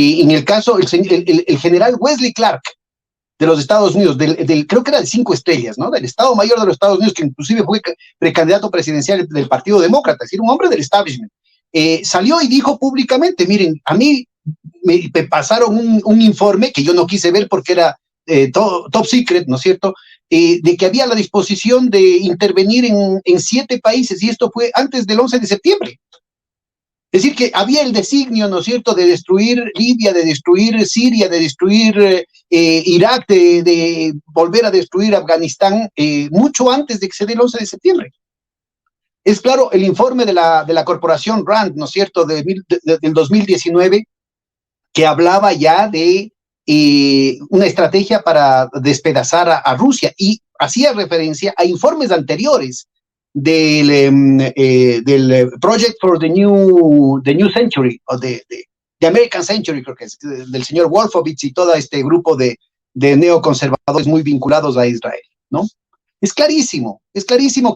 Y en el caso, el general Wesley Clark de los Estados Unidos, creo que era de 5 estrellas, ¿no? Del Estado Mayor de los Estados Unidos, que inclusive fue precandidato presidencial del Partido Demócrata, es decir, un hombre del establishment, salió y dijo públicamente, miren, a mí me pasaron un informe que yo no quise ver porque era top secret, ¿no es cierto?, de que había la disposición de intervenir en 7 países, y esto fue antes del 11 de septiembre. Es decir, que había el designio, ¿no es cierto?, de destruir Libia, de destruir Siria, de destruir Irak, de volver a destruir Afganistán, mucho antes de que se dé el 11 de septiembre. Es claro, el informe de la corporación RAND, ¿no es cierto?, del 2019, que hablaba ya de una estrategia para despedazar a Rusia, y hacía referencia a informes anteriores del Project for the New Century, o de American Century, creo que es, del señor Wolfowitz y todo este grupo de neoconservadores muy vinculados a Israel, ¿no? Es clarísimo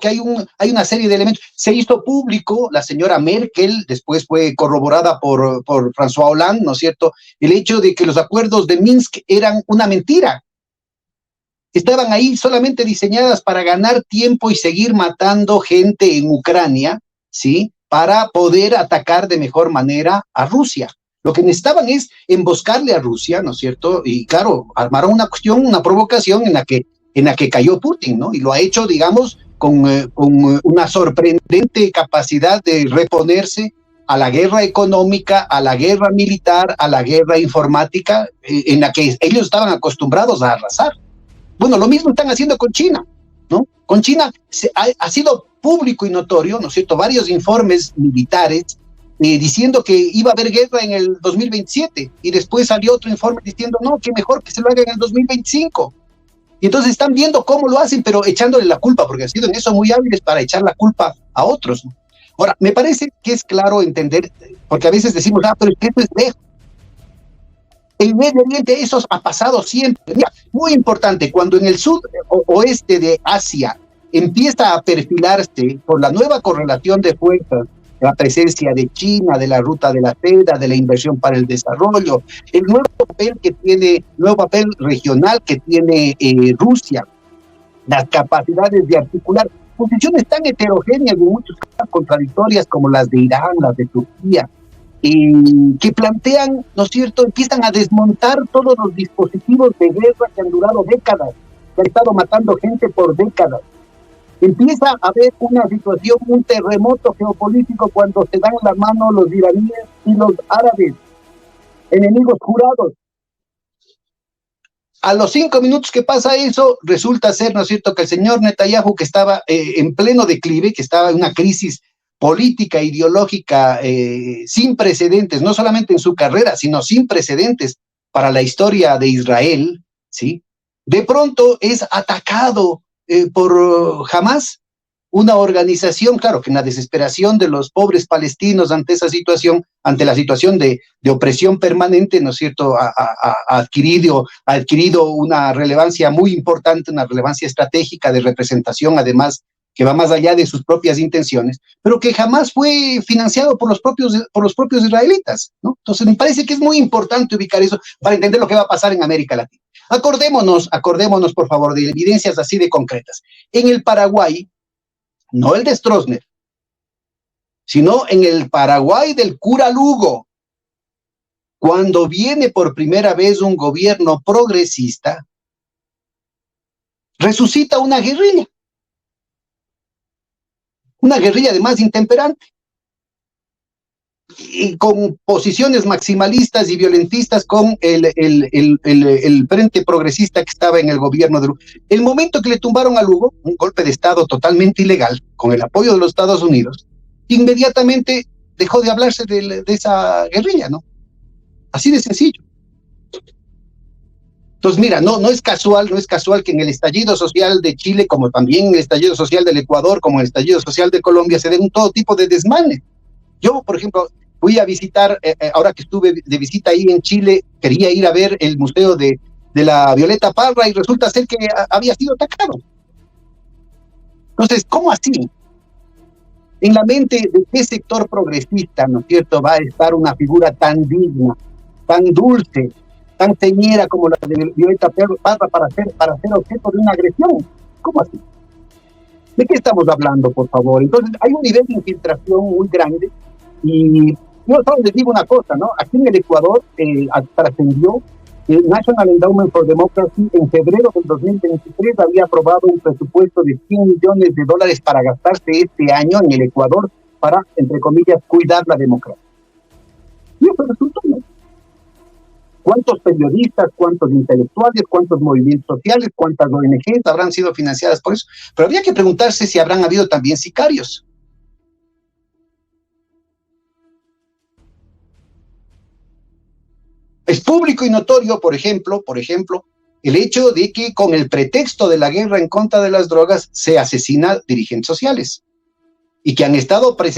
que hay una serie de elementos. Se hizo público, la señora Merkel, después fue corroborada por François Hollande, ¿no es cierto?, el hecho de que los acuerdos de Minsk eran una mentira. Estaban ahí solamente diseñadas para ganar tiempo y seguir matando gente en Ucrania, ¿sí?, para poder atacar de mejor manera a Rusia. Lo que necesitaban es emboscarle a Rusia, ¿no es cierto? Y claro, armaron una provocación en la que cayó Putin, ¿no? Y lo ha hecho, digamos, con una sorprendente capacidad de reponerse a la guerra económica, a la guerra militar, a la guerra informática, en la que ellos estaban acostumbrados a arrasar. Bueno, lo mismo están haciendo con China, ¿no? Con China ha sido público y notorio, ¿no es cierto?, varios informes militares diciendo que iba a haber guerra en el 2027, y después salió otro informe diciendo, no, que mejor que se lo haga en el 2025. Y entonces están viendo cómo lo hacen, pero echándole la culpa, porque han sido en eso muy hábiles para echar la culpa a otros, ¿no? Ahora, me parece que es claro entender, porque a veces decimos, pero es que esto es lejos. En Medio Oriente eso ha pasado siempre. Mira, muy importante, cuando en el oeste de Asia empieza a perfilarse por la nueva correlación de fuerzas, la presencia de China, de la ruta de la seda, de la inversión para el desarrollo, el nuevo papel regional que tiene Rusia, las capacidades de articular posiciones tan heterogéneas y en muchos casos contradictorias como las de Irán, las de Turquía, que plantean, ¿no es cierto?, empiezan a desmontar todos los dispositivos de guerra que han durado décadas, que han estado matando gente por décadas. Empieza a haber una situación, un terremoto geopolítico cuando se dan la mano los iraníes y los árabes, enemigos jurados. A los 5 minutos que pasa eso, resulta ser, ¿no es cierto?, que el señor Netanyahu, que estaba en pleno declive, que estaba en una crisis política, ideológica sin precedentes, no solamente en su carrera, sino sin precedentes para la historia de Israel, ¿sí?, de pronto es atacado por Hamas, una organización, claro, que en la desesperación de los pobres palestinos ante esa situación, ante la situación de opresión permanente, ¿no es cierto?, ha adquirido una relevancia muy importante, una relevancia estratégica de representación, además, que va más allá de sus propias intenciones, pero que jamás fue financiado por los propios israelitas, ¿no? Entonces me parece que es muy importante ubicar eso para entender lo que va a pasar en América Latina. Acordémonos, por favor, de evidencias así de concretas. En el Paraguay, no el de Stroessner, sino en el Paraguay del cura Lugo, cuando viene por primera vez un gobierno progresista, resucita una guerrilla además intemperante, y con posiciones maximalistas y violentistas con el frente progresista que estaba en el gobierno de Lugo. El momento que le tumbaron a Lugo, un golpe de Estado totalmente ilegal, con el apoyo de los Estados Unidos, inmediatamente dejó de hablarse de esa guerrilla, ¿no? Así de sencillo. Entonces, mira, no es casual que en el estallido social de Chile, como también en el estallido social del Ecuador, como en el estallido social de Colombia, se den todo tipo de desmanes. Yo, por ejemplo, fui a visitar, ahora que estuve de visita ahí en Chile, quería ir a ver el museo de la Violeta Parra y resulta ser que había sido atacado. Entonces, ¿cómo así? En la mente de qué sector progresista, ¿no es cierto?, va a estar una figura tan digna tan dulce, tan teñida como la de Violeta Parra para ser objeto de una agresión. ¿Cómo así? ¿De qué estamos hablando, por favor? Entonces, hay un nivel de infiltración muy grande y yo solo les digo una cosa, ¿no? Aquí en el Ecuador trascendió que National Endowment for Democracy en febrero del 2023 había aprobado un presupuesto de $100 millones para gastarse este año en el Ecuador para, entre comillas, cuidar la democracia. Y eso resultó, ¿no? ¿Cuántos periodistas, cuántos intelectuales, cuántos movimientos sociales, cuántas ONGs habrán sido financiadas por eso? Pero habría que preguntarse si habrán habido también sicarios. Es público y notorio, por ejemplo, el hecho de que con el pretexto de la guerra en contra de las drogas se asesina dirigentes sociales y que han estado presentes